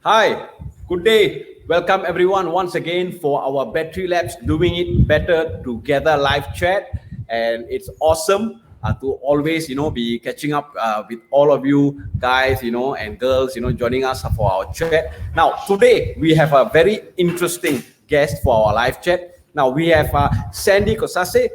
Hi, good day. Welcome everyone once again for our Battery Labs Doing It Better Together live chat. And it's awesome to always, be catching up with all of you guys, and girls, joining us for our chat. Now, today we have a very interesting guest for our live chat. Now we have Sandy Kosase,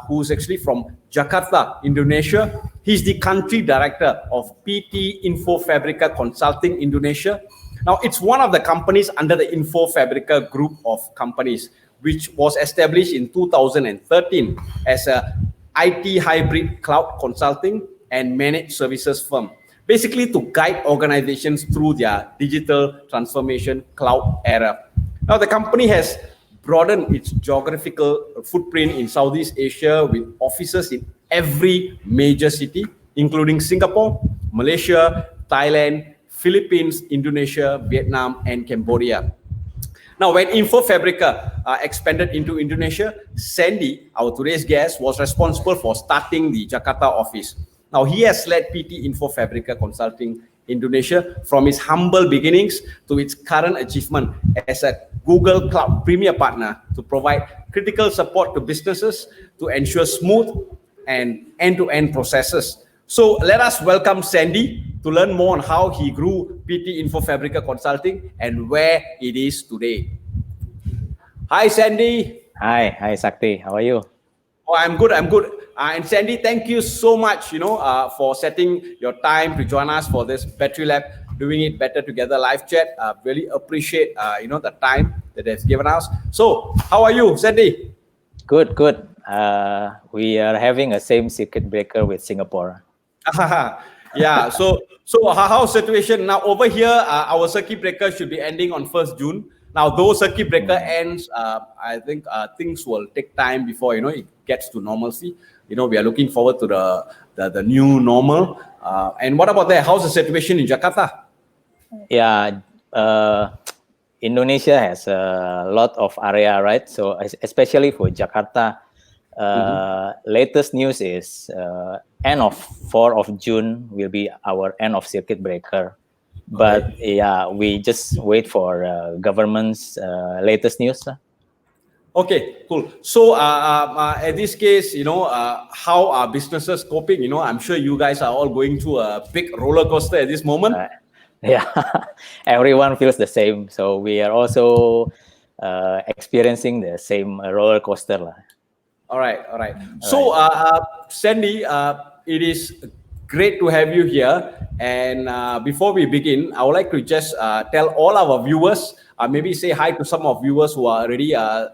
who's actually from Jakarta, Indonesia. He's the country director of PT Info Fabrica Consulting Indonesia. Now, it's one of the companies under the Info Fabrica group of companies, which was established in 2013 as a IT hybrid cloud consulting and managed services firm, basically to guide organizations through their digital transformation cloud era. Now, the company has broadened its geographical footprint in Southeast Asia with offices in every major city, including Singapore, Malaysia, Thailand, Philippines, Indonesia, Vietnam, and Cambodia. Now, when Info Fabrica expanded into Indonesia, Sandy, our today's guest, was responsible for starting the Jakarta office. Now, he has led PT Info Fabrica Consulting Indonesia from its humble beginnings to its current achievement as a Google Cloud Premier Partner to provide critical support to businesses to ensure smooth and end-to-end processes. So let us welcome Sandy to learn more on how he grew PT Info Fabrica Consulting and where it is today. Hi, Sandy. Hi, Sakti. How are you? Oh, I'm good. And Sandy, thank you so much, for setting your time to join us for this Battery Lab Doing It Better Together live chat. Really appreciate, the time that they've given us. So, how are you, Sandy? Good. We are having a same circuit breaker with Singapore. Yeah. So how's situation now over here? Our circuit breaker should be ending on 1st June. Now, though circuit breaker ends, I think things will take time before it gets to normalcy. We are looking forward to the new normal. And what about there? How's the situation in Jakarta? Yeah, Indonesia has a lot of area, right? So especially for Jakarta, latest news is end of 4th of June will be our end of circuit breaker. But yeah, we just wait for government's latest news. Okay, cool. So in this case, how are businesses coping? I'm sure you guys are all going through a big roller coaster at this moment. Yeah, everyone feels the same. So we are also experiencing the same roller coaster. All right. So, Sandy, it is great to have you here. And before we begin, I would like to just tell all our viewers, maybe say hi to some of viewers who are already, at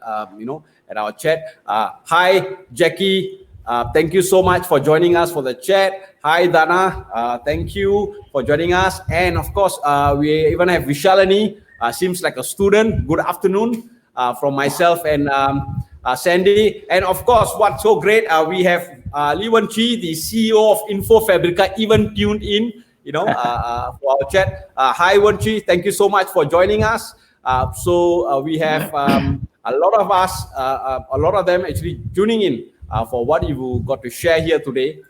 our chat. Hi, Jackie. Thank you so much for joining us for the chat. Hi, Dana. Thank you for joining us. And of course, we even have Vishalani. Seems like a student. Good afternoon from myself and Sandy. And of course, what's so great, we have Lee Wen Chi, the CEO of Info Fabrica, even tuned in, for our chat. Hi, Wen Chi. Thank you so much for joining us. So we have a lot of us, a lot of them actually tuning in for what you got to share here today.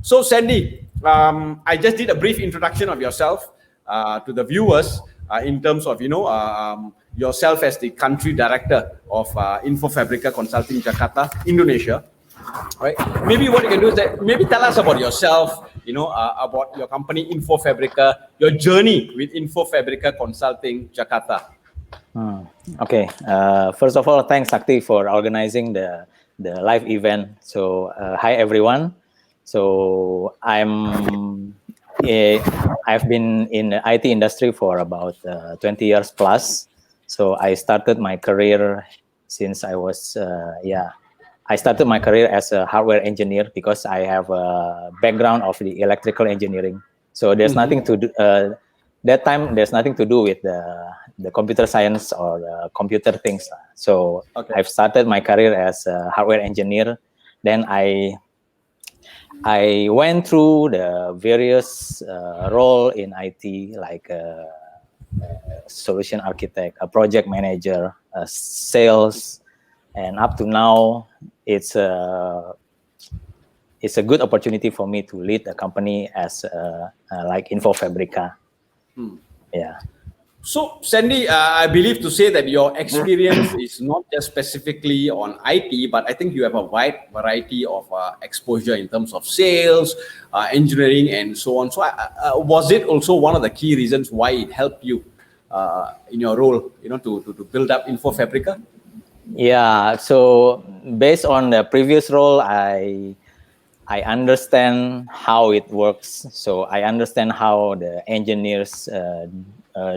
So Sandy, I just did a brief introduction of yourself to the viewers in terms of, yourself as the country director of Info Fabrica Consulting Jakarta, Indonesia. Right? Maybe what you can do is that maybe tell us about yourself, about your company Info Fabrica, your journey with Info Fabrica Consulting Jakarta. Okay. First of all, thanks Sakti for organizing the live event. So hi everyone. So I've been in the IT industry for about 20 years plus. So I started my career since I was, I started my career as a hardware engineer because I have a background of the electrical engineering. So there's nothing to do, that time there's nothing to do with the computer science or computer things. So I've started my career as a hardware engineer. Then I went through the various role in IT, like solution architect, a project manager, sales, and up to now, it's a good opportunity for me to lead a company as like Info Fabrica. Yeah. So, Sandy, I believe to say that your experience is not just specifically on IT, but I think you have a wide variety of exposure in terms of sales, engineering, and so on. So, was it also one of the key reasons why it helped you in your role, to build up InfoFabrica? Yeah, so based on the previous role, I understand how it works. So I understand how the engineers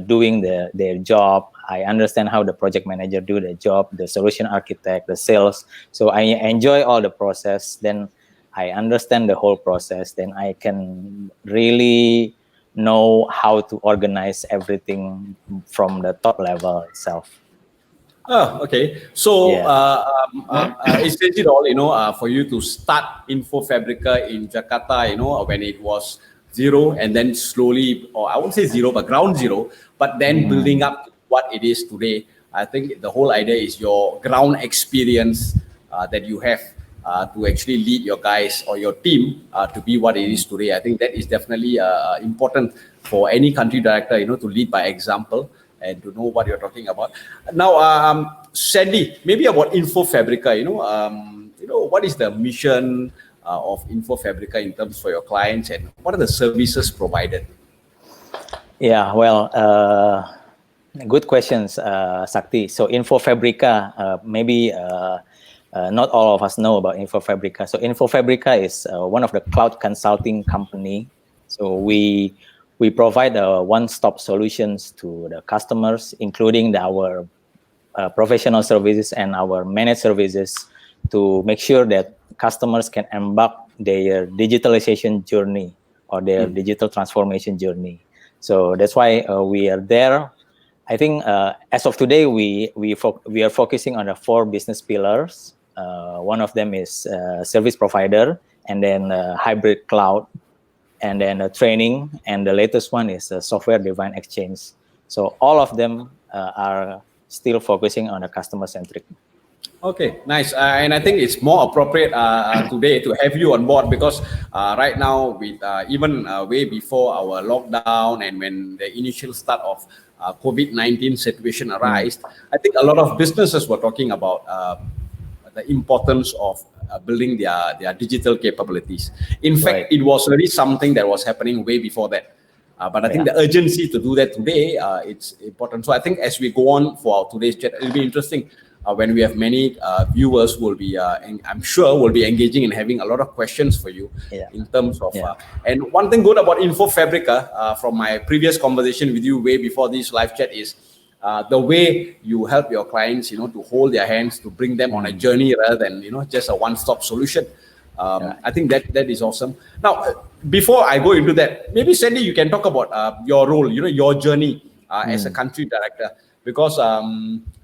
doing their job. I understand how the project manager do the job, the solution architect, the sales. So I enjoy all the process. Then I understand the whole process. Then I can really know how to organize everything from the top level itself. Oh, okay. So, Yeah. is it all, for you to start InfoFabrica in Jakarta, when it was zero and then slowly, or I won't say zero, but ground zero, but then building up to what it is today? I think the whole idea is your ground experience that you have to actually lead your guys or your team to be what it is today. I think that is definitely important for any country director, to lead by example and to know what you're talking about. Now, Sandy, maybe about InfoFabrica, what is the mission of InfoFabrica in terms for your clients, and what are the services provided? Yeah, well, good questions, Sakti. So InfoFabrica, maybe not all of us know about InfoFabrica. So InfoFabrica is one of the cloud consulting company. So we provide one-stop solutions to the customers, including our professional services and our managed services, to make sure that customers can embark their digitalization journey or their digital transformation journey. So that's why we are there. I think as of today, we are focusing on the 4 business pillars. One of them is service provider, and then hybrid cloud, and then training, and the latest one is software-defined exchange. So all of them are still focusing on the customer-centric. Okay, nice. And I think it's more appropriate today to have you on board because right now, with even way before our lockdown and when the initial start of COVID-19 situation arose, I think a lot of businesses were talking about the importance of building their digital capabilities. In fact, it was already something that was happening way before that. But I think the urgency to do that today, it's important. So I think as we go on for our today's chat, it'll be interesting when we have many viewers who will be, I'm sure, will be engaging and having a lot of questions for you in terms of. And one thing good about InfoFabrica from my previous conversation with you way before this live chat is the way you help your clients, to hold their hands, to bring them on a journey rather than, just a one-stop solution. I think that is awesome. Now, before I go into that, maybe Sandy, you can talk about your role, your journey as a country director, because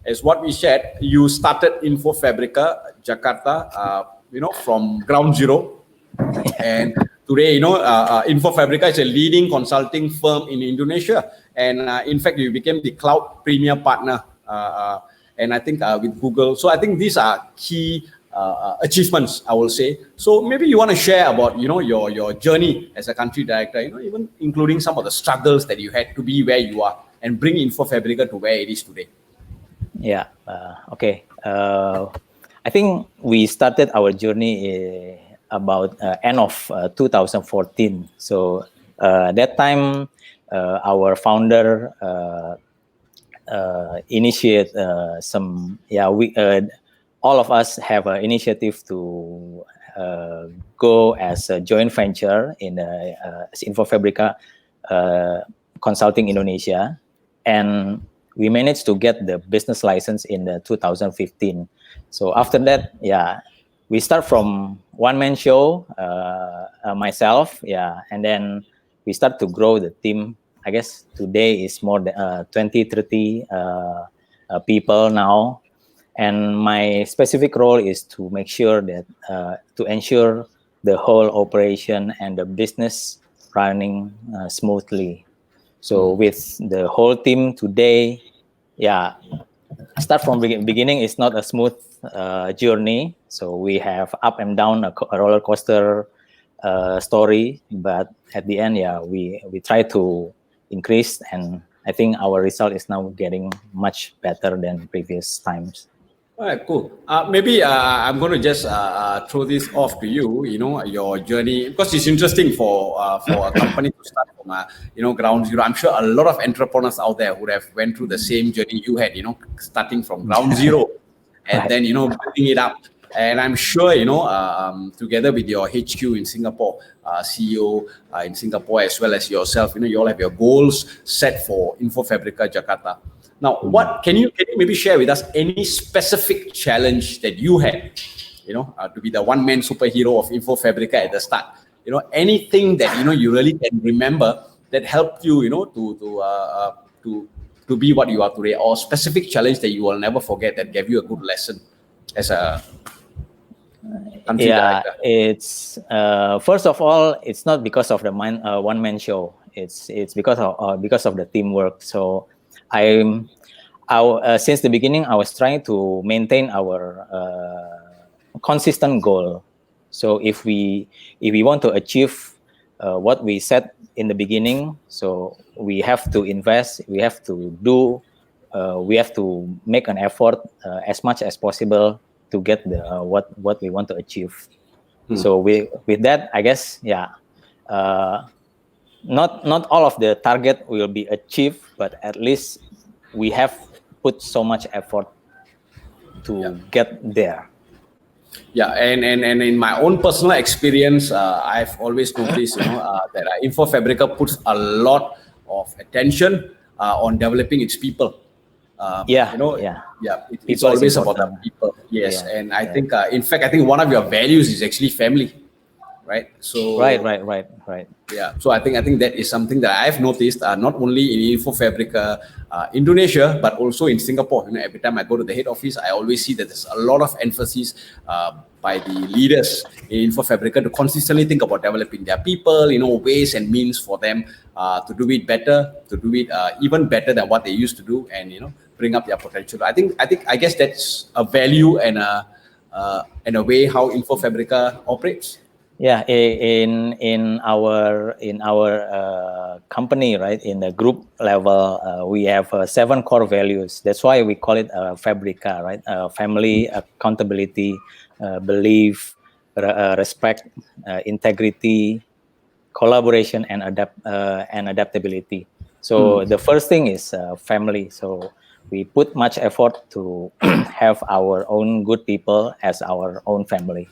as what we shared, you started InfoFabrica Jakarta, from ground zero, and today, InfoFabrica is a leading consulting firm in Indonesia, and in fact, you became the cloud premier partner, and I think with Google. So I think these are key achievements, I will say. So maybe you want to share about your journey as a country director, even including some of the struggles that you had to be where you are and bring InfoFabrica to where it is today. Yeah. Okay. I think we started our journey about end of 2014. So that time, our founder initiate some. Yeah, we. All of us have an initiative to go as a joint venture in InfoFabrica Consulting Indonesia, and we managed to get the business license in 2015. So after that, we start from one-man show, myself, and then we start to grow the team. I guess today is more than 20, 30 people now. And my specific role is to make sure that to ensure the whole operation and the business running smoothly. So with the whole team today, start from beginning is not a smooth journey. So we have up and down, a roller coaster story. But at the end, we try to increase and I think our result is now getting much better than previous times. All right, cool. Maybe I'm going to just throw this off to you. You know, your journey, because it's interesting for a company to start from ground zero. I'm sure a lot of entrepreneurs out there would have went through the same journey you had. You know, starting from ground zero, and Right. then building it up. And I'm sure together with your HQ in Singapore, CEO in Singapore, as well as yourself, you all have your goals set for Infofabrica Jakarta. Now, what can you maybe share with us any specific challenge that you had, to be the one-man superhero of Infofabrica at the start? Anything that you really can remember that helped you, to be what you are today, or specific challenge that you will never forget that gave you a good lesson as a country director? It's first of all, it's not because of the one-man show. It's because of the teamwork. So since the beginning, I was trying to maintain our consistent goal. So if we want to achieve what we set in the beginning, so we have to invest, we have to do, we have to make an effort as much as possible to get what we want to achieve. So with that, I guess, not all of the target will be achieved, but at least we have put so much effort to get there. Yeah, and in my own personal experience, I've always noticed, that Infofabrica puts a lot of attention on developing its people. It's always about the people. Yes, and I think, in fact, I think one of your values is actually family, right? So right. Yeah, so I think that is something that I've noticed, not only in Infofabrica Indonesia, but also in Singapore. Every time I go to the head office, I always see that there's a lot of emphasis by the leaders in Infofabrica to consistently think about developing their people, ways and means for them to do it better, to do it even better than what they used to do, and bring up their potential. I guess that's a value and a way how Infofabrica operates. Yeah, in our company, right, in the group level, we have 7 core values. That's why we call it Fabrica, right? Family, accountability, belief, respect, integrity, collaboration, and adaptability. So the first thing is family. So we put much effort to have our own good people as our own family.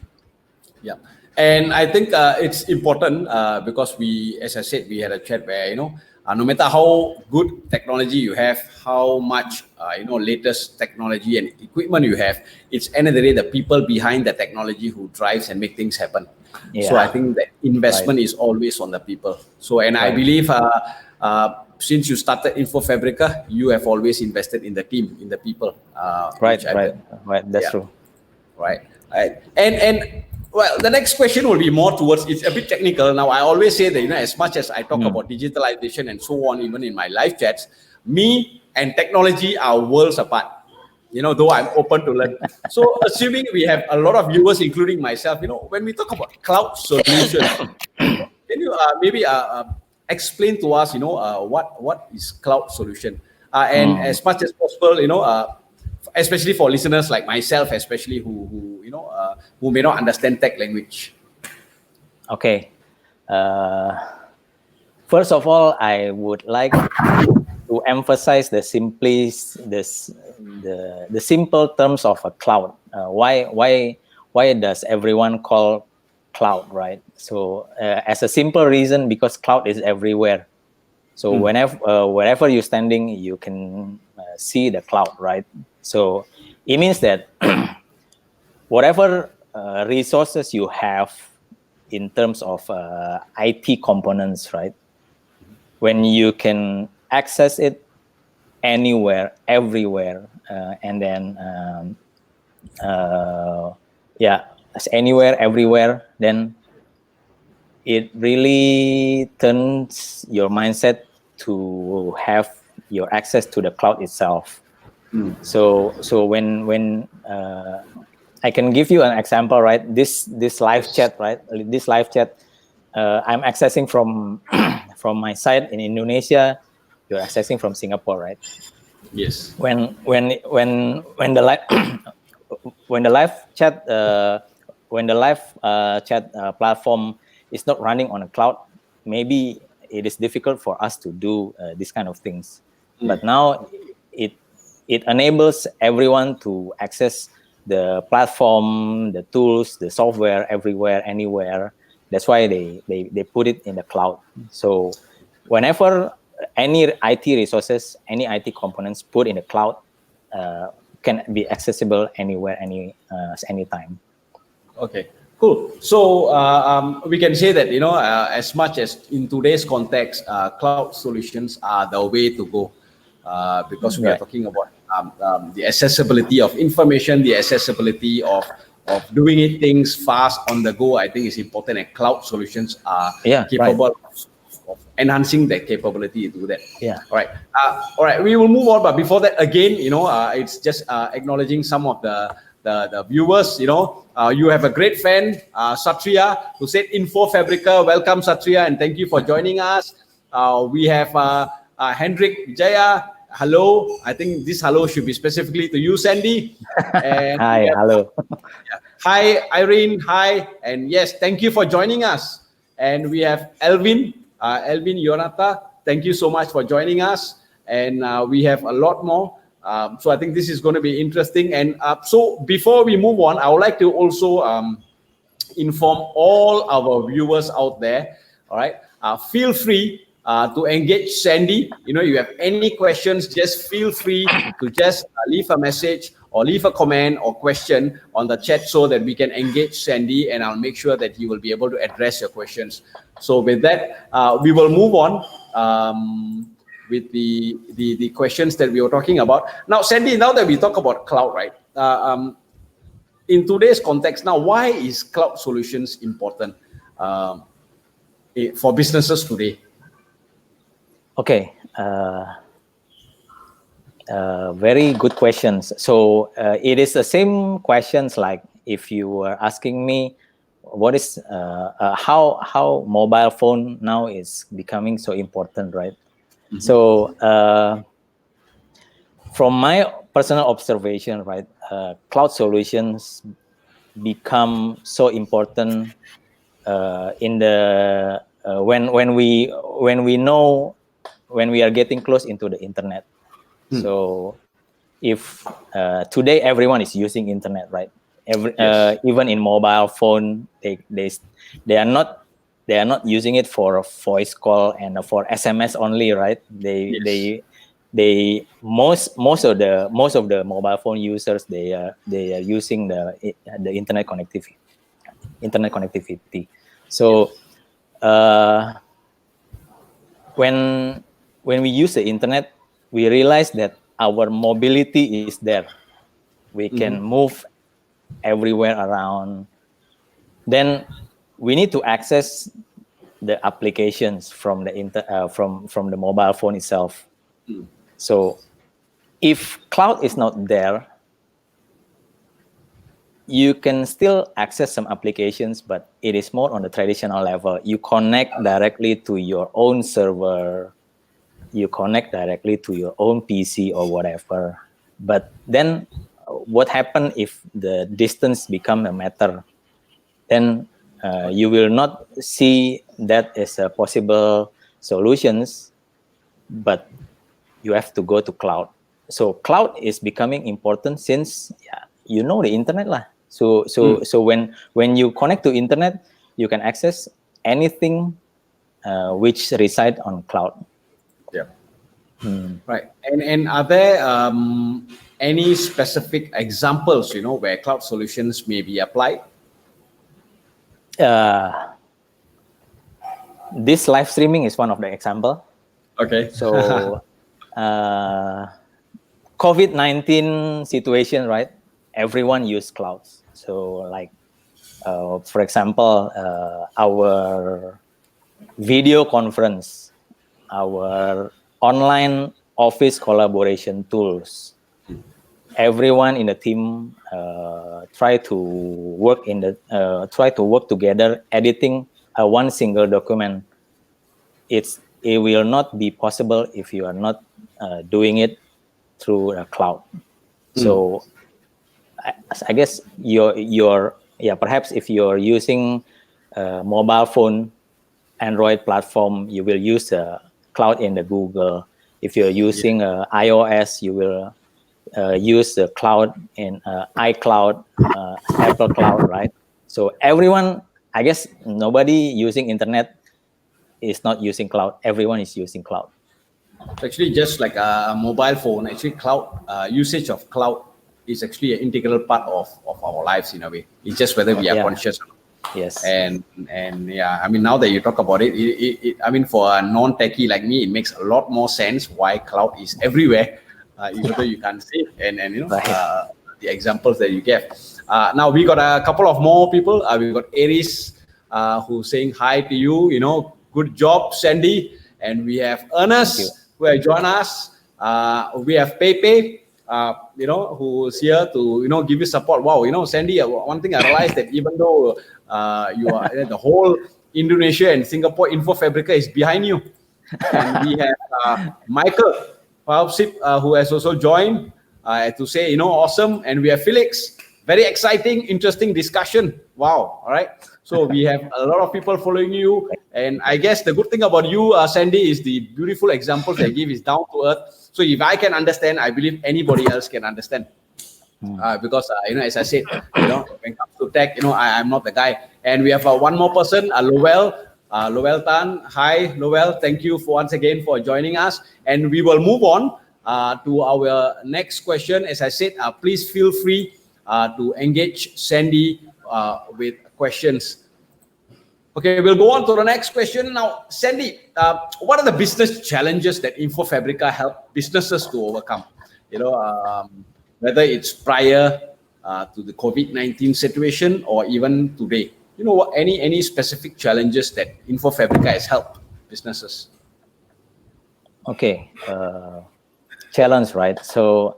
Yeah. And I think it's important because as I said, we had a chat where, no matter how good technology you have, how much, latest technology and equipment you have, it's end of the day, the people behind the technology who drives and make things happen. Yeah. So I think that investment is always on the people. So, and I believe since you started Infofabrica, you have always invested in the team, in the people. Right. That's true. Right. And well, the next question will be more towards, it's a bit technical. Now, I always say that, as much as I talk about digitalization and so on, even in my live chats, me and technology are worlds apart, though I'm open to learn. So assuming we have a lot of viewers, including myself, when we talk about cloud solutions, can you maybe explain to us, what is cloud solution? And as much as possible, especially for listeners like myself, especially who may not understand tech language. Okay. First of all, I would like to emphasize the simple terms of a cloud. Why does everyone call cloud, right? So as a simple reason, because cloud is everywhere. So wherever you're standing, you can see the cloud, right? So it means that whatever resources you have in terms of IT components, right? When you can access it anywhere, everywhere, and then anywhere, everywhere, then it really turns your mindset to have your access to the cloud itself. So when I can give you an example, right? This live chat, right? This live chat, I'm accessing from my site in Indonesia. you're accessing from Singapore, right? Yes. When the live when the live chat platform is not running on a cloud, maybe it is difficult for us to do this kind of things. But now it enables everyone to access the platform, the tools, the software everywhere, anywhere. That's why they put it in the cloud. So whenever any IT resources, any IT components put in the cloud can be accessible anywhere, anytime. Okay, cool. So we can say that, as much as in today's context, cloud solutions are the way to go, because we are talking about the accessibility of information, the accessibility of doing things fast on the go. I think is important, and cloud solutions are capable of enhancing that capability to do that. Yeah. All right. We will move on, but before that, again, it's just acknowledging some of the viewers. You have a great fan, Satria, who said Info Fabrica. Welcome, Satria, and thank you for joining us. We have Hendrik Vijaya. Hello. I think this hello should be specifically to you, Sandy. And hi, hello. Hi, Irene. Hi, and yes, thank you for joining us. And we have Elvin Yonata. Thank you so much for joining us. And we have a lot more. So I think this is going to be interesting. And so before we move on, I would like to also inform all our viewers out there. All right, feel free to engage Sandy. You have any questions, just feel free to just leave a message or leave a comment or question on the chat so that we can engage Sandy, and I'll make sure that he will be able to address your questions. So with that, we will move on with the questions that we were talking about. Now, Sandy, now that we talk about cloud, right? In today's context, now, why is cloud solutions important for businesses today? Okay. Very good questions. So it is the same questions like if you were asking me what is how mobile phone now is becoming so important, right? Mm-hmm. So from my personal observation, right, cloud solutions become so important in the when we are getting close into the internet. So if today everyone is using internet, right? Even in mobile phone, they are not using it for a voice call and for SMS only, right? Most of the mobile phone users they are using the internet connectivity. So when we use the internet, we realize that our mobility is there. We can move everywhere around. Then we need to access the applications from the from the mobile phone itself. So if cloud is not there, you can still access some applications, but it is more on the traditional level. You connect directly to your own server. You connect directly to your own PC or whatever. But then what happens if the distance become a matter? Then you will not see that as a possible solutions, but you have to go to cloud. So cloud is becoming important since the internet lah. So when you connect to internet, you can access anything which reside on cloud. Yeah. Right. And are there any specific examples, where cloud solutions may be applied? This live streaming is one of the example. Okay. So COVID-19 situation, right? Everyone use clouds. So like, for example, our video conference, our online office collaboration tools. Everyone in the team try to work together, editing one single document. It's it will not be possible if you are not doing it through a cloud. So I guess perhaps if you're using a mobile phone Android platform, you will use a cloud in the Google. If you're using iOS, you will use the cloud in iCloud, Apple Cloud, right? So everyone, I guess nobody using internet is not using cloud. Everyone is using cloud. Actually, just like a mobile phone, actually cloud usage of cloud is actually an integral part of our lives in a way. It's just whether we are conscious or not. Yes. And yeah, I mean, now that you talk about it, I mean, for a non-techie like me, it makes a lot more sense why cloud is everywhere, even though you can't see it. And you know, the examples that you gave. Now we got a couple of more people. We got Aries, who's saying hi to you. You know, good job, Sandy. And we have Ernest, who have joined us. We have Pepe. You know, who's here to, you know, give you support. Wow, you know, Sandy, one thing I realized that even though you are the whole Indonesia and Singapore Infofabrica is behind you. And we have Michael who has also joined to say, you know, awesome. And we have Felix, very exciting, interesting discussion. Wow, all right. So we have a lot of people following you. And I guess the good thing about you, Sandy, is the beautiful examples I give is down to earth. So if I can understand, I believe anybody else can understand. Because, you know, as I said, you know, when it comes to tech, you know, I'm not the guy. And we have one more person, Lowell Tan. Hi, Lowell. Thank you once again for joining us. And we will move on to our next question. As I said, please feel free to engage Sandy with questions. Okay, we'll go on to the next question. Now, Sandy, what are the business challenges that Infofabrica help businesses to overcome? You know, whether it's prior to the COVID-19 situation or even today. You know, any specific challenges that Infofabrica has helped businesses? Okay, challenge, right? So,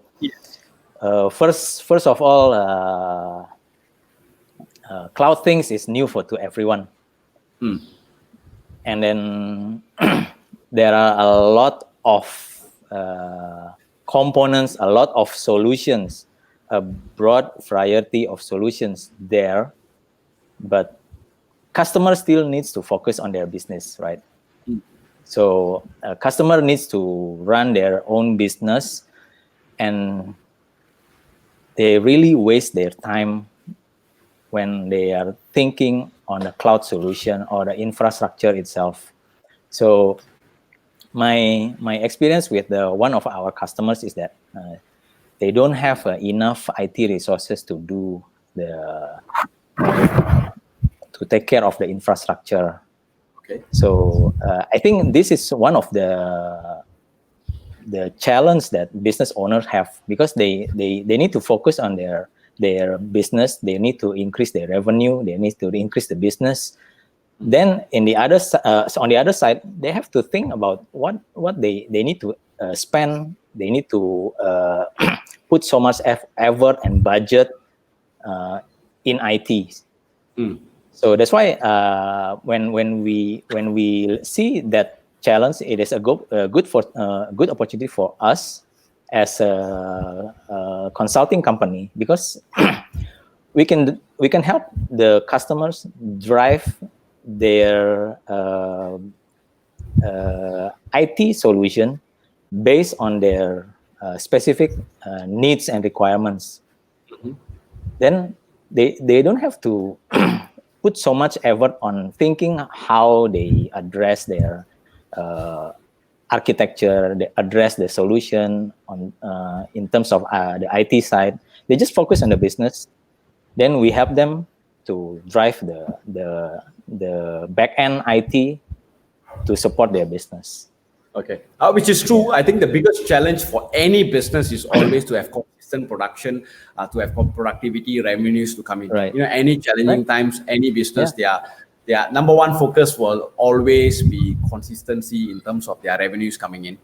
first of all, cloud things is new to everyone. And then there are a lot of components, a lot of solutions, a broad variety of solutions there, but customer still needs to focus on their business, right? So a customer needs to run their own business, and they really waste their time when they are thinking on the cloud solution or the infrastructure itself. So my experience with one of our customers is that they don't have enough IT resources to do to take care of the infrastructure. Okay. So I think this is one of the challenge that business owners have, because they need to focus on their business. They need to increase their revenue. They need to increase the business. Then on the other side, they have to think about what they need to spend. They need to put so much effort and budget in IT. So that's why when we see that challenge, it is a good opportunity for us as a consulting company, because we can help the customers drive their IT solution based on their specific needs and requirements. Then they don't have to put so much effort on thinking how they address their architecture, they address the solution on in terms of the IT side. They just focus on the business. Then we help them to drive the back-end IT to support their business. Okay, which is true. I think the biggest challenge for any business is always to have consistent production, to have productivity, revenues to come in. Right. You know, any challenging times, any business, their number one focus will always be consistency in terms of their revenues coming in.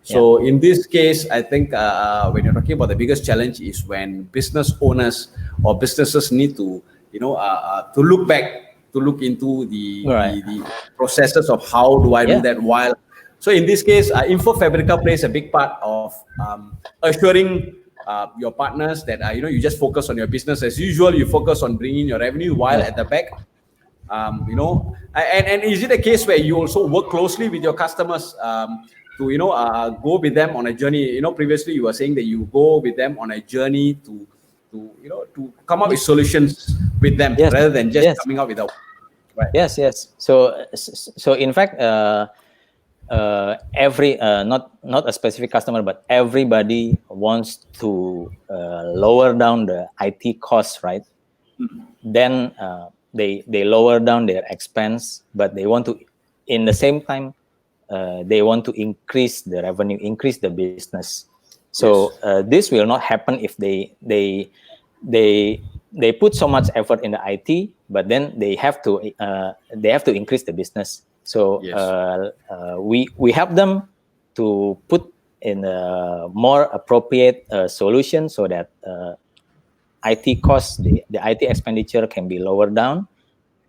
So in this case, I think when you're talking about the biggest challenge is when business owners or businesses need to, you know, to look back, to look into the processes of how do I do that while So in this case, InfoFabrica plays a big part of assuring your partners that you just focus on your business as usual. You focus on bringing your revenue while at the back, and is it a case where you also work closely with your customers to go with them on a journey? Previously you were saying that you go with them on a journey to come up with solutions with them rather than just coming up with a right. Yes. So in fact, every not a specific customer, but everybody wants to lower down the IT costs, right? Mm-hmm. Then they lower down their expense, but they want to, in the same time, they want to increase the revenue, increase the business. So this will not happen if they put so much effort in the IT, but then they have to increase the business. So we help them to put in a more appropriate solution so that IT costs, the IT expenditure can be lowered down.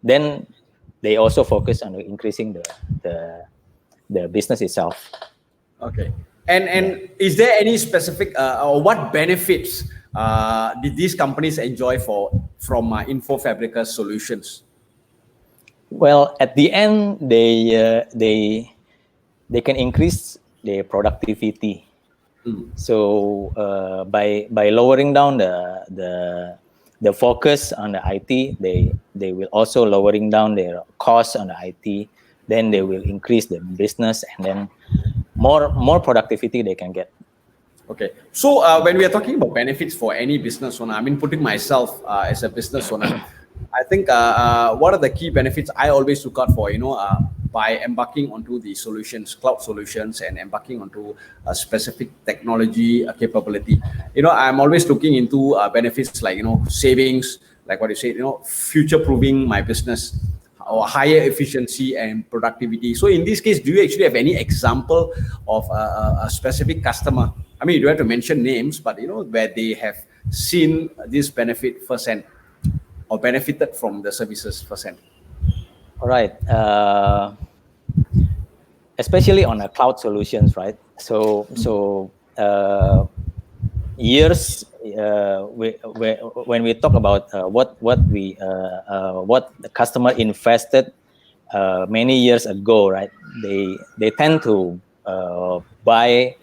Then they also focus on increasing the business itself. Okay. And is there any specific or what benefits did these companies enjoy from InfoFabrica solutions? Well, at the end, they can increase their productivity. So by lowering down the focus on the IT, they will also lowering down their costs on the IT. Then they will increase the business, and then more productivity they can get. Okay, so when we are talking about benefits for any business owner, I mean, putting myself as a business owner, I think what are the key benefits I always look out for, by embarking onto the solutions, cloud solutions, and embarking onto a specific technology capability. I'm always looking into benefits like, savings, like what you said, future-proofing my business, or higher efficiency and productivity. So in this case, do you actually have any example of a specific customer? I mean, you don't have to mention names, but where they have seen this benefit firsthand or benefited from the services firsthand. All right. Especially on a cloud solutions, right? So years when we talk about what the customer invested many years ago, right? They tend to buy.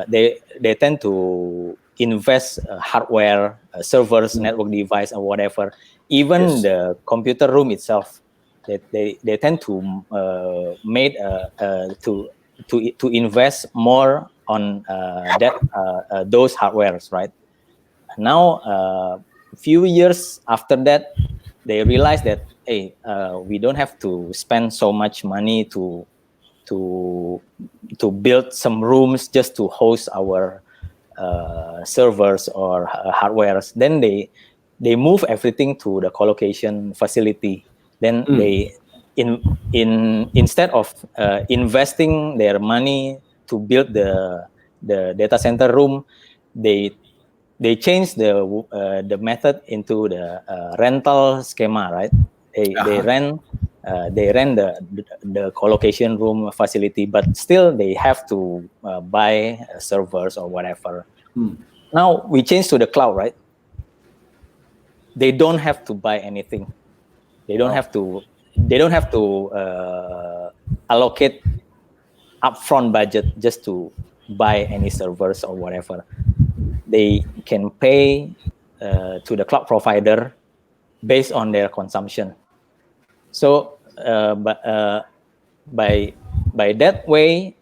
They tend to invest hardware, servers, network device, or whatever. Even the computer room itself, they tend to to invest more on those hardwares, right? Now, a few years after that, they realize that we don't have to spend so much money to build some rooms just to host our servers or hardwares. Then they move everything to the colocation facility. Then they instead of investing their money to build the data center room, they change the method into the rental schema, right? They rent the colocation room facility, but still they have to buy servers or whatever. Now we change to the cloud, right? They don't have to buy anything. They don't have to allocate upfront budget just to buy any servers or whatever. They can pay to the cloud provider based on their consumption. So by that way,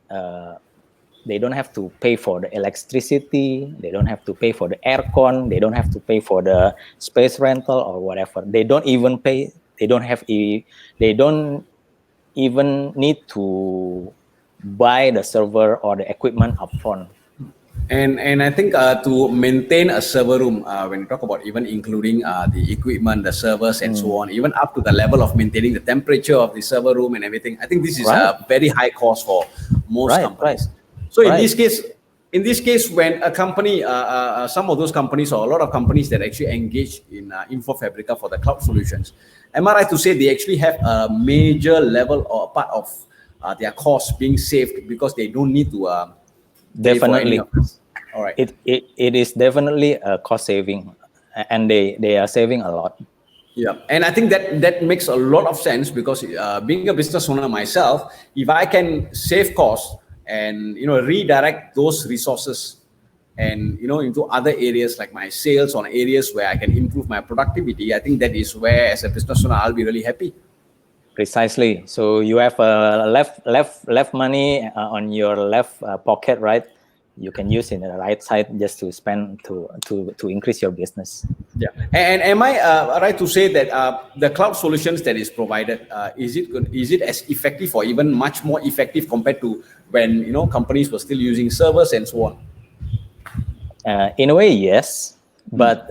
they don't have to pay for the electricity. They don't have to pay for the aircon. They don't have to pay for the space rental or whatever. They don't even pay. They don't even need to buy the server or the equipment upfront. And I think to maintain a server room, when you talk about even including the equipment, the servers, and so on, even up to the level of maintaining the temperature of the server room and everything, I think this is a very high cost for most companies. So in this case, when a company, some of those companies or a lot of companies that actually engage in InfoFabrica for the cloud solutions, am I right to say they actually have a major level or part of their costs being saved because they don't need to pay for any Definitely. of this. All right. It is definitely a cost saving, and they are saving a lot. Yeah, and I think that makes a lot of sense because being a business owner myself, if I can save costs and redirect those resources and into other areas like my sales on areas where I can improve my productivity, I think that is where as a business owner I'll be really happy. Precisely. So you have left money on your left pocket, right? You can use in the right side just to spend to increase your business. Yeah, and am I right to say that the cloud solutions that is provided is it as effective or even much more effective compared to when companies were still using servers and so on? In a way, yes, but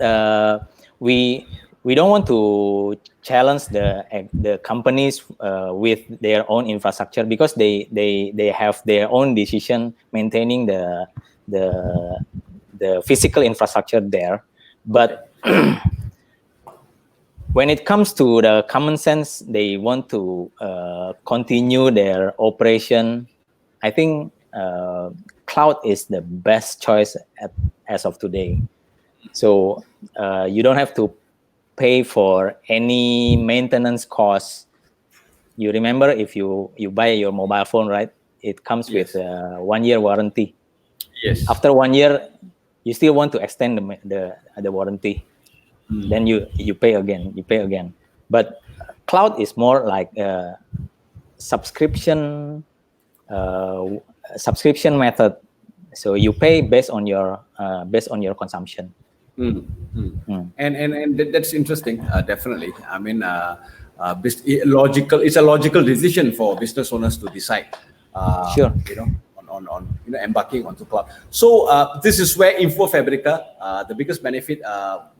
we don't want to challenge the companies with their own infrastructure because they have their own decision maintaining the physical infrastructure there. But when it comes to the common sense, they want to continue their operation. I think cloud is the best choice as of today. So you don't have to pay for any maintenance costs. You remember if you buy your mobile phone, right? It comes with a 1 year warranty. Yes. After 1 year, you still want to extend the warranty. Then you pay again. But cloud is more like a subscription method. So you pay based on your consumption. And that's interesting. Definitely. I mean, it's a logical decision for business owners to decide. Sure. On embarking onto cloud. So this is where InfoFabrica, the biggest benefit,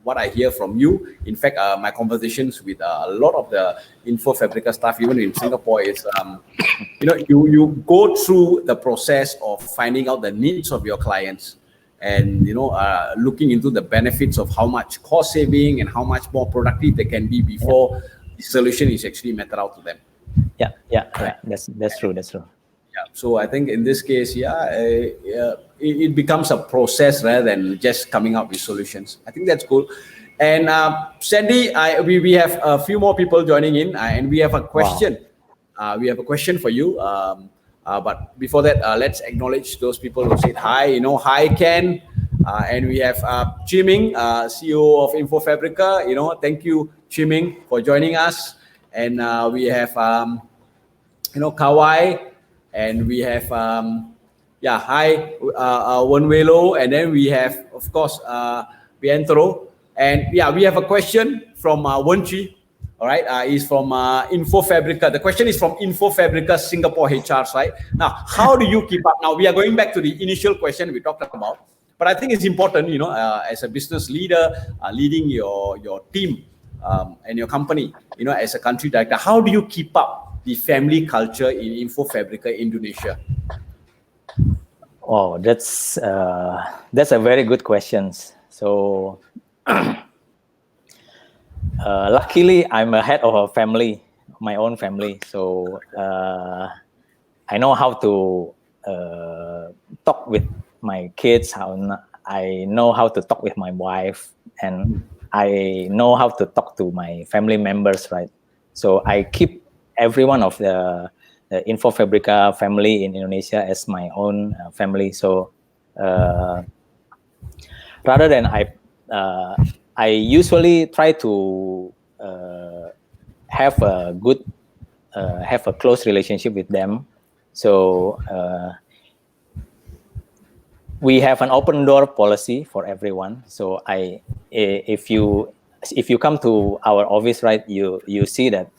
what I hear from you. In fact, my conversations with a lot of the InfoFabrica staff, even in Singapore, is you go through the process of finding out the needs of your clients, and looking into the benefits of how much cost saving and how much more productive they can be before the solution is actually meted out to them. Yeah. That's true. Yeah. So I think in this case, it becomes a process rather than just coming up with solutions. I think that's cool. And Sandy, we have a few more people joining in, and we have a question. Wow. We have a question for you. But before that, let's acknowledge those people who said hi. Hi Ken, and we have Chiming, CEO of InfoFabrica. Thank you, Chiming, for joining us. And we have Kawai. And we have, hi, Wenwelo, and then we have, of course, Pietro. And we have a question from Wenchi, all right? He's from InfoFabrica. The question is from InfoFabrica Singapore HR side. Now, how do you keep up? Now, we are going back to the initial question we talked about, but I think it's important, as a business leader, leading your team and your company, as a country director, how do you keep up the family culture in InfoFabrica Indonesia? Oh, that's a very good question. So, luckily, I'm a head of a family, my own family. So, I know how to talk with my kids. I know how to talk with my wife, and I know how to talk to my family members, right? So I keep every one of the InfoFabrica family in Indonesia as my own family. So rather than I usually try to have a close relationship with them. So we have an open door policy for everyone. So if you come to our office, right, you see that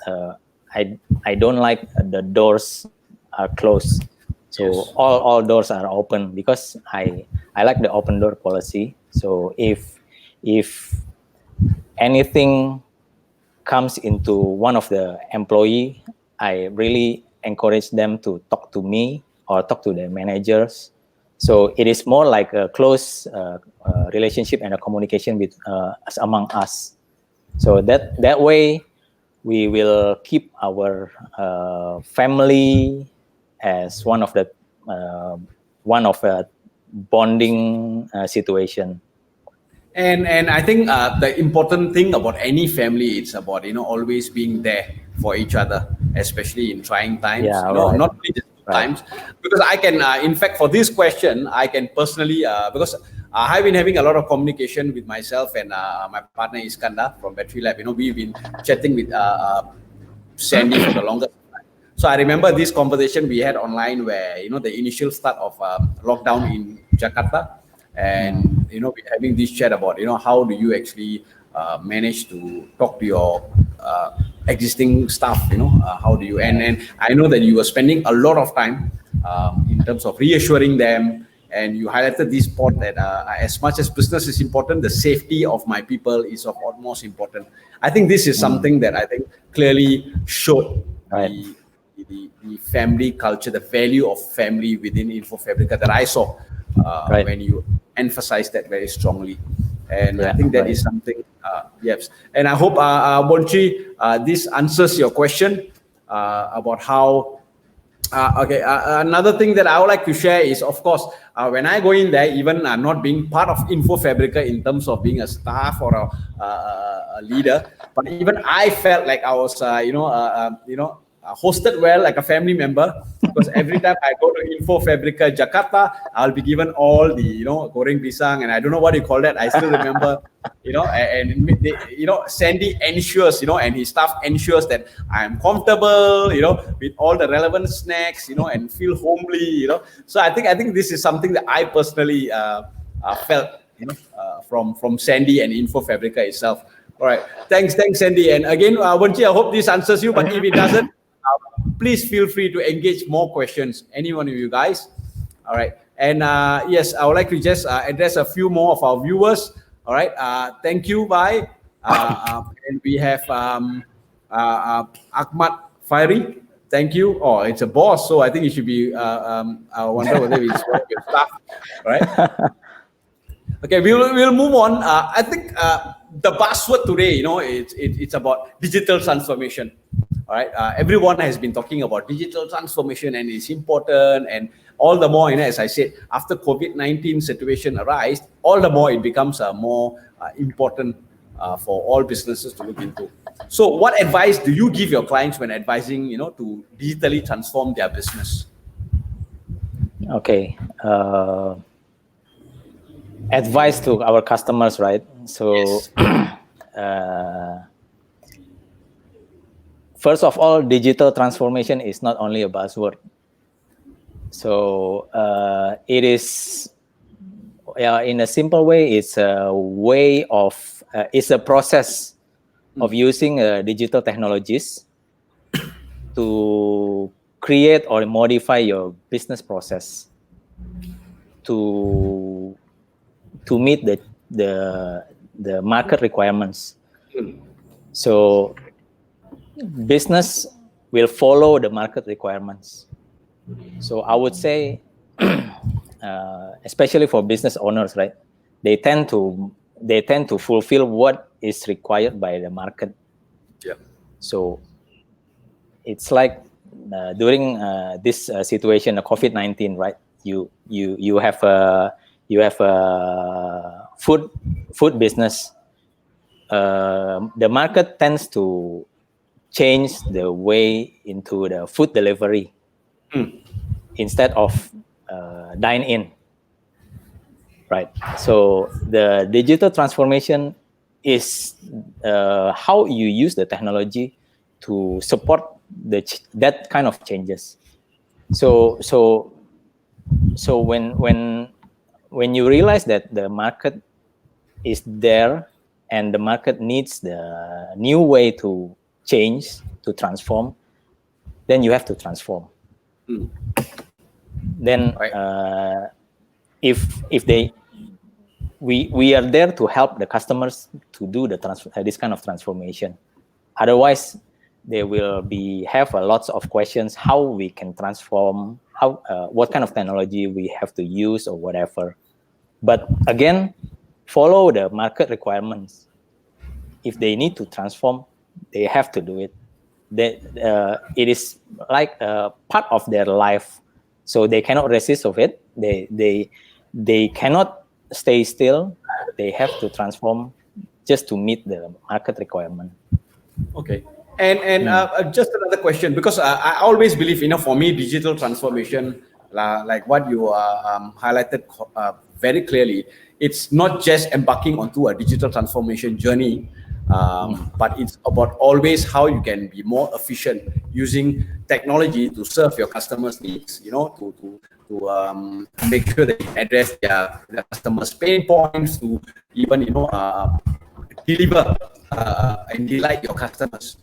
I don't like the doors are closed. So yes. all doors are open because I like the open door policy. So if anything comes into one of the employee, I really encourage them to talk to me or talk to the managers. So it is more like a close relationship and a communication with among us. So that way we will keep our family as one of a bonding situation. And I think the important thing about any family, it's about always being there for each other, especially in trying times. Yeah, right. Not only just times, because I can, in fact, for this question, I can personally because I've been having a lot of communication with myself and my partner Iskandar from Battery Lab. We've been chatting with Sandy for the longest time. So I remember this conversation we had online where the initial start of lockdown in Jakarta. And we're having this chat about how do you actually manage to talk to your existing staff, how do you, and I know that you were spending a lot of time in terms of reassuring them, and you highlighted this point that as much as business is important, the safety of my people is of utmost important. I think this is something that I think clearly showed the family culture, the value of family within InfoFabrica that I saw when you emphasize that very strongly. And I think that is something, yes. And I hope, Bonchi, this answers your question about how, another thing that I would like to share is, of course, when I go in there, even not being part of InfoFabrica in terms of being a staff or a leader, but even I felt like I was, hosted well like a family member, because every time I go to InfoFabrica Jakarta, I'll be given all the goreng pisang, and I don't know what you call that. I still remember, Sandy ensures, and his staff ensures that I'm comfortable, with all the relevant snacks, and feel homely, So I think this is something that I personally felt, from Sandy and InfoFabrica itself. All right, thanks, Sandy. And again, Bonchi, I hope this answers you. But if it doesn't, please feel free to engage more questions, any one of you guys. All right. And yes, I would like to just address a few more of our viewers. All right. Thank you, bye. And we have Ahmad Fairy. Thank you. Oh, it's a boss, so I think it should be. I wonder whether it's one of your staff. All right. Okay, we'll move on. I think the buzzword today, it's about digital transformation. All right, everyone has been talking about digital transformation, and it's important, and all the more, as I said, after COVID-19 situation arise, all the more it becomes more important for all businesses to look into. So, what advice do you give your clients when advising, to digitally transform their business? Okay. Advice to our customers, right? So, yes. First of all, digital transformation is not only a buzzword. So it is, in a simple way, it's a way of, it's a process of using digital technologies to create or modify your business process to meet the market requirements. So business will follow the market requirements. So I would say, especially for business owners, right? They tend to fulfill what is required by the market. Yeah. So it's like during this situation, the COVID-19, right? You have a food business. The market tends to change the way into the food delivery instead of dine in, right? So the digital transformation is how you use the technology to support that kind of changes. So when you realize that the market is there and the market needs the new way to change, to transform, then you have to transform. Then we are there to help the customers to do this kind of transformation. Otherwise, they will have lots of questions how we can transform, what kind of technology we have to use or whatever. But again, follow the market requirements. If they need to transform, they have to do it. it is like part of their life, so they cannot resist of it. They cannot stay still. They have to transform just to meet the market requirement. Okay. And just another question, because I always believe, for me, digital transformation, like what you highlighted very clearly, it's not just embarking onto a digital transformation journey, but it's about always how you can be more efficient using technology to serve your customers' needs, to make sure that you address their customers' pain points, to even, deliver and delight your customers.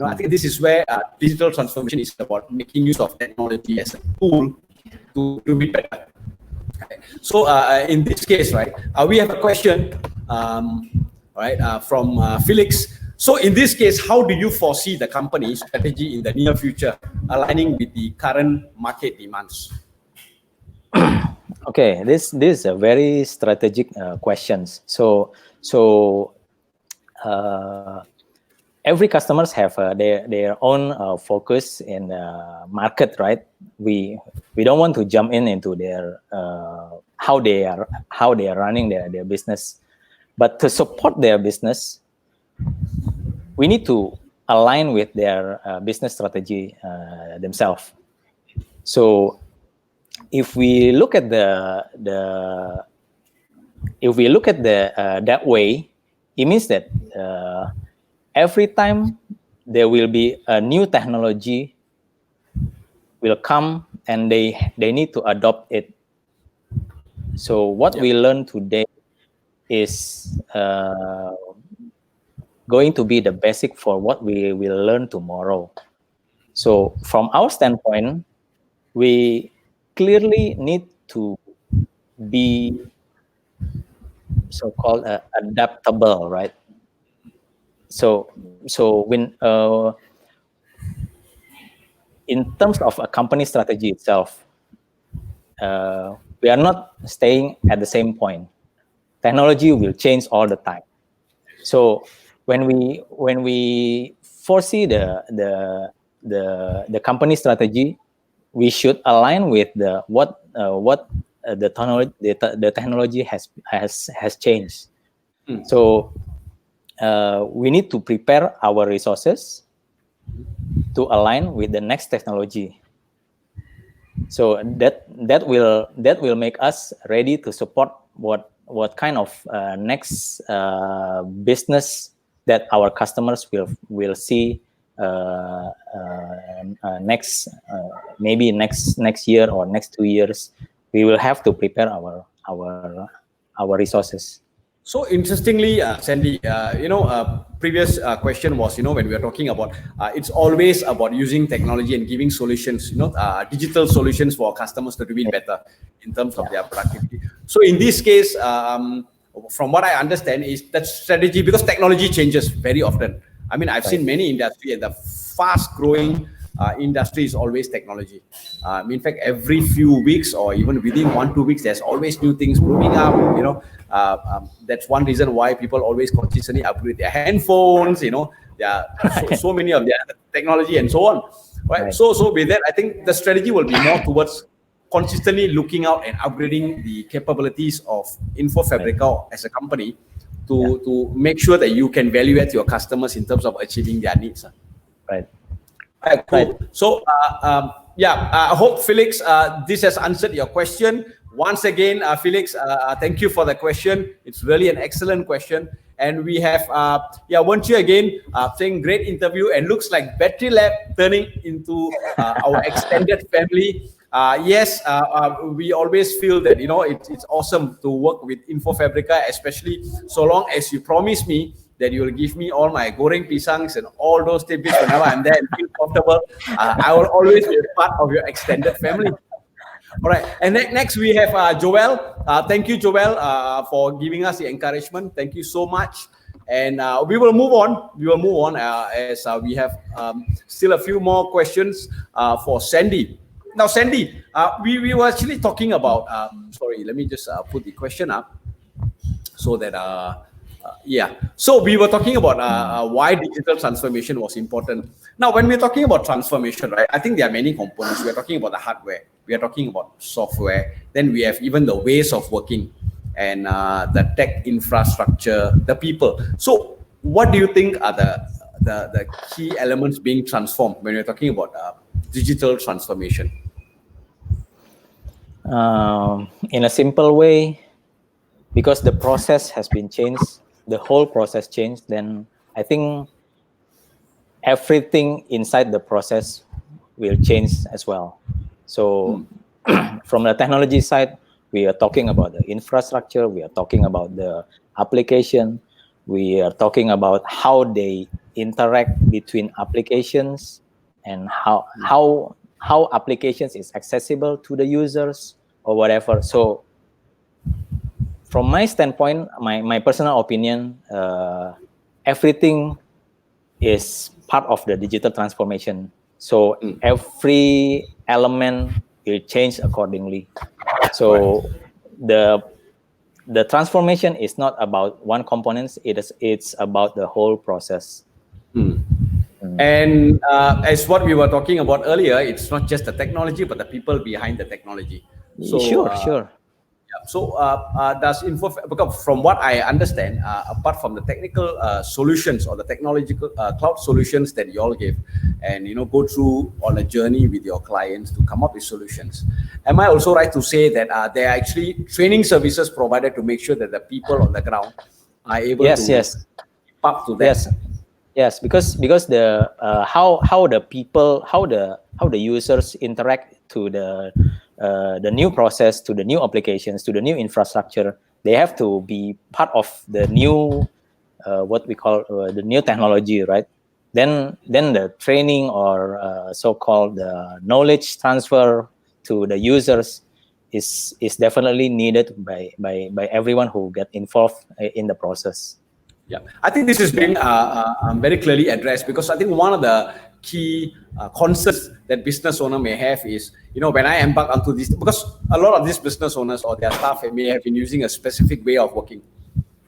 I think this is where digital transformation is about making use of technology as a tool to be better. Okay. So in this case, right, we have a question, from Felix. So in this case, how do you foresee the company's strategy in the near future aligning with the current market demands? Okay, this is a very strategic questions. So every customers have their own focus in the market, right? We don't want to jump into their how they are running their business, but to support their business, we need to align with their business strategy themselves. So if we look at that way, it means that every time there will be a new technology will come and they need to adopt it. So what we learn today is going to be the basic for what we will learn tomorrow. So from our standpoint, we clearly need to be so-called adaptable, right? So when in terms of a company strategy itself, we are not staying at the same point. Technology will change all the time. So when we foresee the company strategy, we should align with what the technology has changed. So we need to prepare our resources to align with the next technology. So that will make us ready to support what kind of next business that our customers will see maybe next year or next 2 years. We will have to prepare our resources. So interestingly, Sandy, previous question was, when we are talking about, it's always about using technology and giving solutions, digital solutions for customers to do it better in terms of their productivity. So in this case, from what I understand, is that strategy, because technology changes very often. I mean, I've seen many industries, and the fast-growing industry is always technology. In fact, every few weeks or even within 1-2 weeks, there's always new things blooming up. That's one reason why people always consistently upgrade their handphones. There are so many of their technology and so on. Right? So with that, I think the strategy will be more towards consistently looking out and upgrading the capabilities of InfoFabrica as a company to make sure that you can value add your customers in terms of achieving their needs. Right. Right, cool. So, I hope, Felix, this has answered your question. Once again, Felix, thank you for the question. It's really an excellent question. And we have, Wenchu again, saying great interview, and looks like Battery Lab turning into our extended family. Yes, we always feel that, it's awesome to work with InfoFabrica, especially so long as you promise me that you will give me all my goreng pisangs and all those tidbits whenever I'm there and feel comfortable. I will always be a part of your extended family. All right. And next we have Joel. Thank you, Joel, for giving us the encouragement. Thank you so much. And we will move on. As we have still a few more questions for Sandy. Now, Sandy, we were actually talking about. Sorry, let me just put the question up so that Yeah. So we were talking about why digital transformation was important. Now, when we're talking about transformation, right, I think there are many components. We are talking about the hardware. We are talking about software. Then we have even the ways of working and the tech infrastructure, the people. So what do you think are the key elements being transformed when we're talking about digital transformation? In a simple way, because the process has been changed, the whole process changed, then I think everything inside the process will change as well. So from the technology side, we are talking about the infrastructure, we are talking about the application, we are talking about how they interact between applications and how applications is accessible to the users or whatever. So from my standpoint, my personal opinion, everything is part of the digital transformation. So every element will change accordingly. So the transformation is not about one component, it's about the whole process. And as what we were talking about earlier, it's not just the technology, but the people behind the technology. So, Sure. Yeah. So does because from what I understand, apart from the technical solutions or the technological cloud solutions that you all give, and go through on a journey with your clients to come up with solutions, am I also right to say that there are actually training services provided to make sure that the people on the ground are able to Yes. keep up to that? Yes, because the how the people, how the users interact to the new process, to the new applications, to the new infrastructure, they have to be part of the new what we call the new technology, right? Then the training or so-called knowledge transfer to the users is definitely needed by everyone who get involved in the process. Yeah, I think this is being very clearly addressed, because I think one of the key concerns that business owner may have is, when I embark onto this, because a lot of these business owners or their staff may have been using a specific way of working.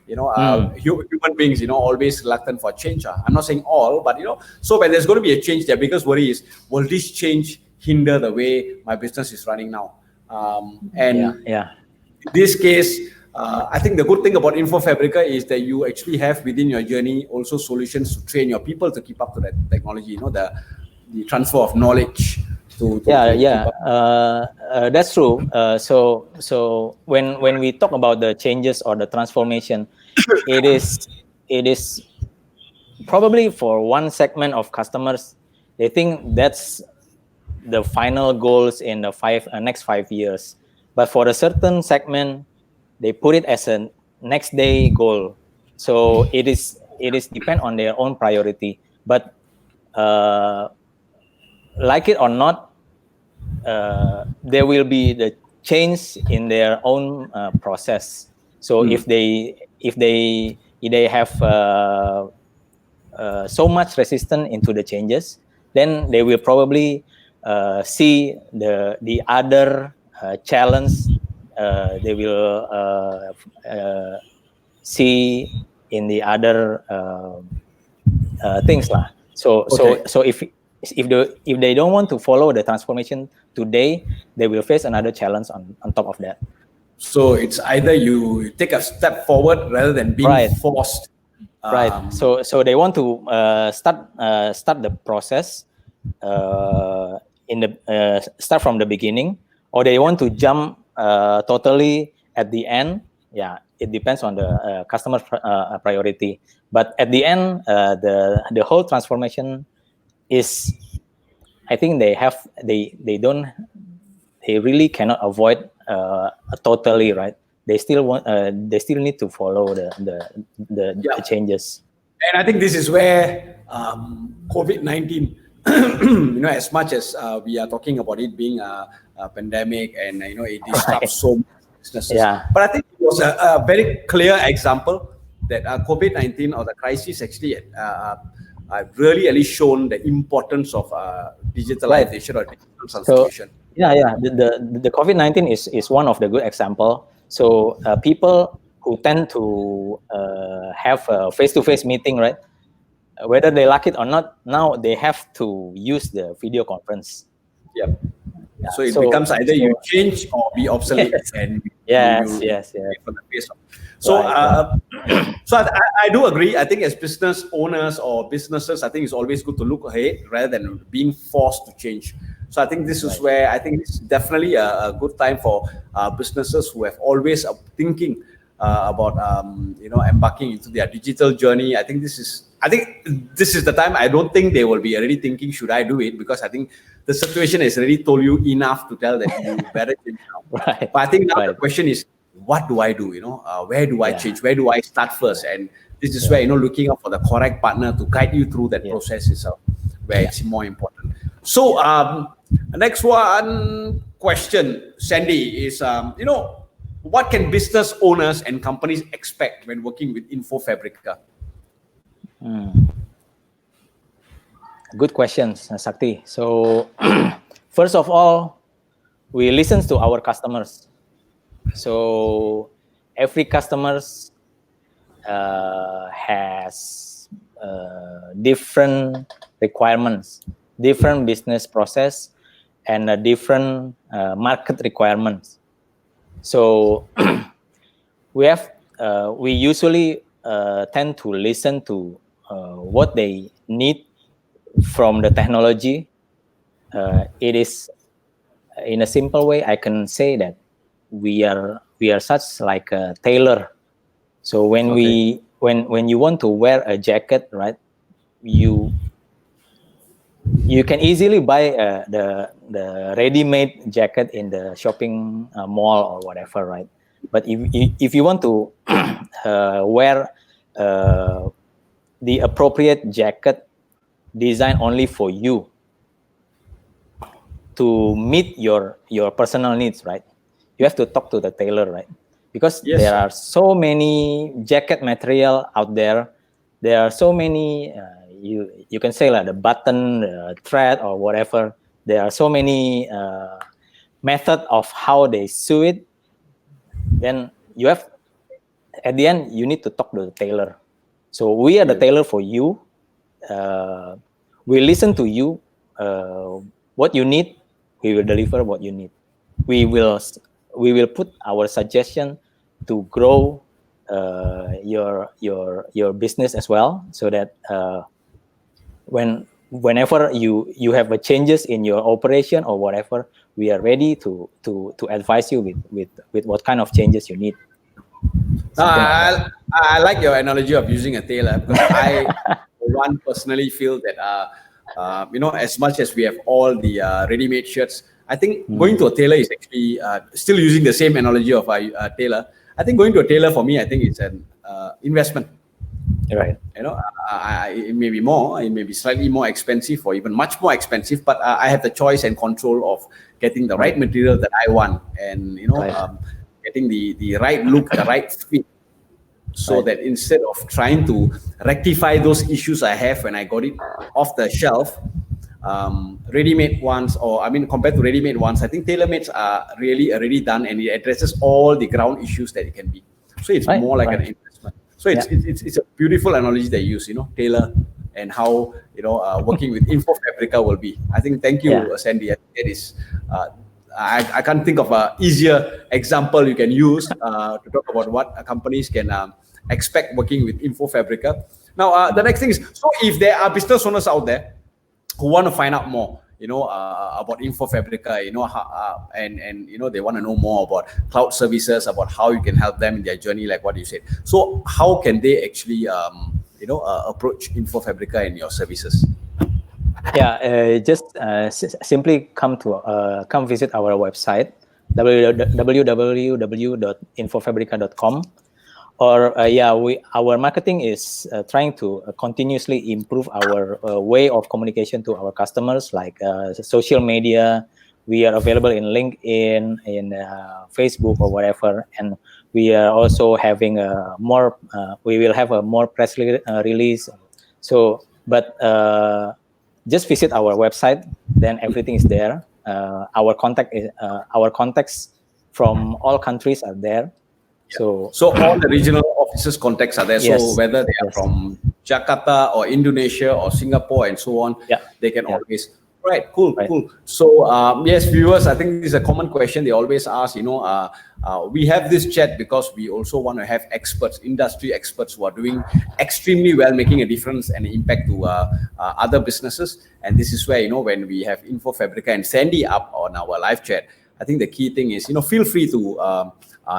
Human beings, always reluctant for change. I'm not saying all, but so when there's going to be a change, their biggest worry is, will this change hinder the way my business is running now? In this case, I think the good thing about InfoFabrica is that you actually have within your journey also solutions to train your people to keep up to that technology. The transfer of knowledge. That's true. So when we talk about the changes or the transformation, it is probably for one segment of customers, they think that's the final goals in the next 5 years. But for a certain segment, they put it as a next day goal. So it is depend on their own priority. But like it or not, there will be the change in their own process. So if they have so much resistance into the changes, then they will probably see the other challenge. They will see in the other things lah. So if they don't want to follow the transformation today, they will face another challenge on top of that. So it's either you take a step forward rather than being forced. Right. So they want to start the process start from the beginning, or they want to jump totally at the end. Yeah, it depends on the customer priority. But at the end, the whole transformation is, I think they really cannot avoid totally, right? They still need to follow the changes. And I think this is where COVID-19, as much as we are talking about it being a pandemic and it disrupts so many businesses. Yeah. But I think it was a very clear example that COVID-19 or the crisis actually really at least shown the importance of digitalization or digital transformation. So, the COVID-19 is one of the good example. So people who tend to have a face-to-face meeting, right? Whether they like it or not, now they have to use the video conference. Yeah. So it becomes either you change or be obsolete, and yes. For the face off. So, so I do agree. I think as business owners or businesses, I think it's always good to look ahead rather than being forced to change. So I think this is where I think it's definitely a good time for businesses who have always thinking about embarking into their digital journey. I think this is the time. I don't think they will be already thinking, should I do it? Because I think the situation has already told you enough to tell that you better change now. Right. But I think now the question is, what do I do? Where do I change? Where do I start first? And this is where looking out for the correct partner to guide you through that process itself, where it's more important. So next one question, Sandy, is what can business owners and companies expect when working with InfoFabrica? Good questions, Sakti. So first of all, we listen to our customers. So every customers has different requirements, different business process, and different market requirements. So we usually tend to listen to what they need from the technology. It is, in a simple way, I can say that we are such like a tailor. So when when you want to wear a jacket, right, you can easily buy the ready-made jacket in the shopping mall or whatever, right? But if you want to wear the appropriate jacket designed only for you to meet your personal needs, right? You have to talk to the tailor, right? Because there are so many jacket material out there. There are so many, you can say like the button, the thread or whatever. There are so many method of how they sew it. Then you have, at the end, you need to talk to the tailor. So we are the tailor for you. We listen to you. What you need, we will deliver what you need. We will put our suggestion to grow your business as well, so that whenever you have a changes in your operation or whatever, we are ready to advise you with what kind of changes you need. I like your analogy of using a tailor, because I one personally feel that as much as we have all the ready-made shirts, I think going to a tailor is actually still using the same analogy of a tailor. I think going to a tailor for me, I think it's an investment. Right. It may be more, it may be slightly more expensive or even much more expensive, but I have the choice and control of getting the right material that I want, and getting the right look, the right fit, so that instead of trying to rectify those issues I have when I got it off the shelf, ready-made ones, compared to ready-made ones, I think tailor-mades are really already done, and it addresses all the ground issues that it can be. So it's more like an investment. So it's a beautiful analogy they use, tailor, and how working with InfoFabrica will be. I think, thank you, Sandy. It is. I can't think of an easier example you can use to talk about what companies can expect working with InfoFabrica. Now, the next thing is, so if there are business owners out there who want to find out more, about InfoFabrica, and they want to know more about cloud services, about how you can help them in their journey, like what you said. So how can they actually, approach InfoFabrica and your services? Yeah, just simply come visit our website, www.infofabrica.com. Or our marketing is trying to continuously improve our way of communication to our customers, like social media. We are available in LinkedIn, in Facebook or whatever, and we are also having more. We will have a more press release. So, but just visit our website, then everything is there. Our contacts from all countries are there. So all the regional offices contacts are there. Yes. So whether they are Yes. from Jakarta or Indonesia or Singapore and so on, Yeah. they can Yeah. always. Right, cool, Right. cool. So yes, viewers, I think this is a common question they always ask. We have this chat because we also want to have experts, industry experts who are doing extremely well, making a difference and impact to other businesses. And this is where, when we have InfoFabrica and Sandy up on our live chat, I think the key thing is, feel free to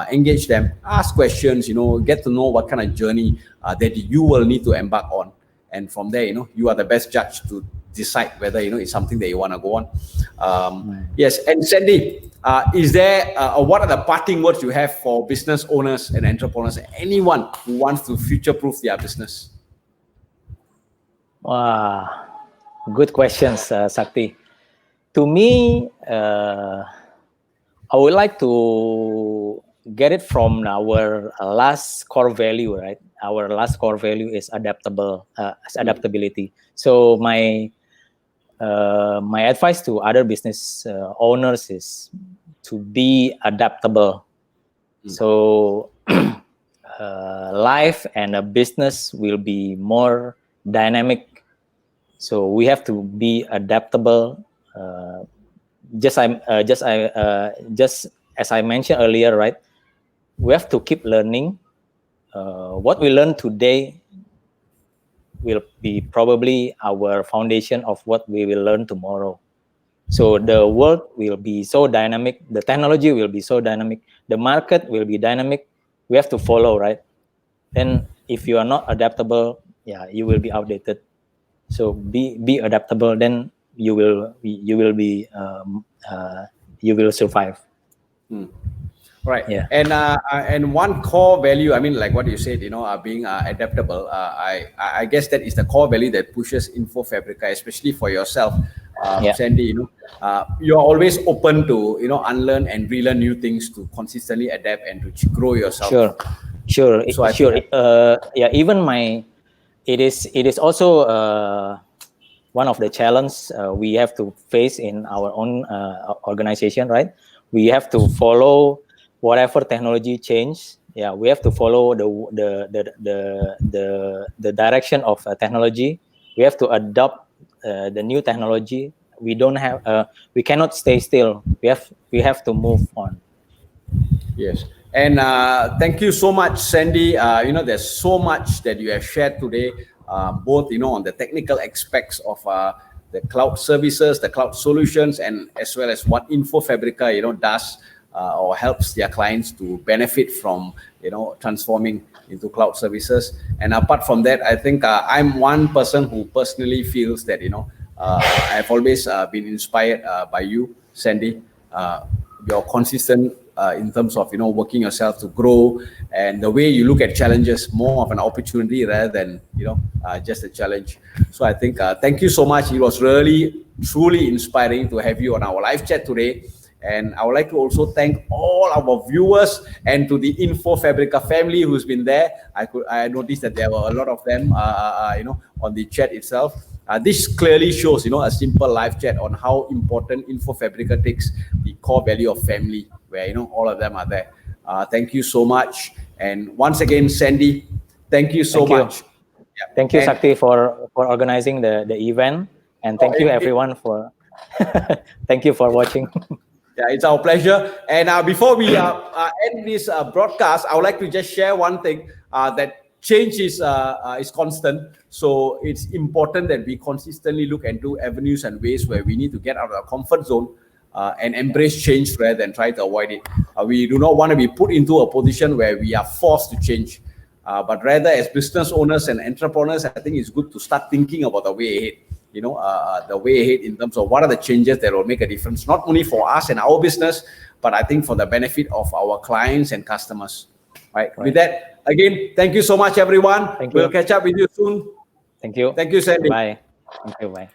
engage them, ask questions, get to know what kind of journey that you will need to embark on. And from there, you are the best judge to decide whether, it's something that you want to go on. Yes, and Sandy, is there, what are the parting words you have for business owners and entrepreneurs, anyone who wants to future-proof their business? Wow, good questions, Sakti. To me, I would like to get it from our last core value, right? Our last core value is adaptability. So my advice to other business owners is to be adaptable. So life and a business will be more dynamic. So we have to be adaptable. Just as I mentioned earlier, right? We have to keep learning. What we learn today will be probably our foundation of what we will learn tomorrow. So the world will be so dynamic. The technology will be so dynamic. The market will be dynamic. We have to follow, right? Then if you are not adaptable, you will be outdated. So be adaptable. Then you will survive. Right. Yeah. And one core value, I mean, like what you said, being adaptable. I guess that is the core value that pushes InfoFabrica, especially for yourself, Sandy. You're always open to unlearn and relearn new things to consistently adapt and to grow yourself. Sure. So Even it is also one of the challenges we have to face in our own organization, right? We have to follow whatever technology change. We have to follow the direction of technology. We have to adopt the new technology. We cannot stay still. We have to move on. Yes. And thank you so much, Sandy. There's so much that you have shared today, both on the technical aspects of the cloud services, the cloud solutions, and as well as what InfoFabrica does or helps their clients to benefit from transforming into cloud services. And apart from that, I think I'm one person who personally feels that I've always been inspired by you, Sandy. You're consistent in terms of working yourself to grow, and the way you look at challenges more of an opportunity rather than just a challenge. So I think thank you so much. It was really truly inspiring to have you on our live chat today. And I would like to also thank all our viewers and to the InfoFabrica family who's been there. I noticed that there were a lot of them on the chat itself. This clearly shows a simple live chat on how important InfoFabrica takes the core value of family, where all of them are there. Thank you so much. And once again, Sandy, thank you so much. Yeah. Thank you, Sakti, for organizing the event, and thank you everyone for thank you for watching. Yeah, it's our pleasure. And before we end this broadcast, I would like to just share one thing, that change is constant. So it's important that we consistently look into avenues and ways where we need to get out of our comfort zone and embrace change rather than try to avoid it. We do not want to be put into a position where we are forced to change. But rather, as business owners and entrepreneurs, I think it's good to start thinking about the way ahead. The way ahead in terms of what are the changes that will make a difference, not only for us and our business, but I think for the benefit of our clients and customers. Right. With that, again, thank you so much, everyone. We'll catch up with you soon. Thank you. Thank you, Sandy. Bye. Thank you. Bye.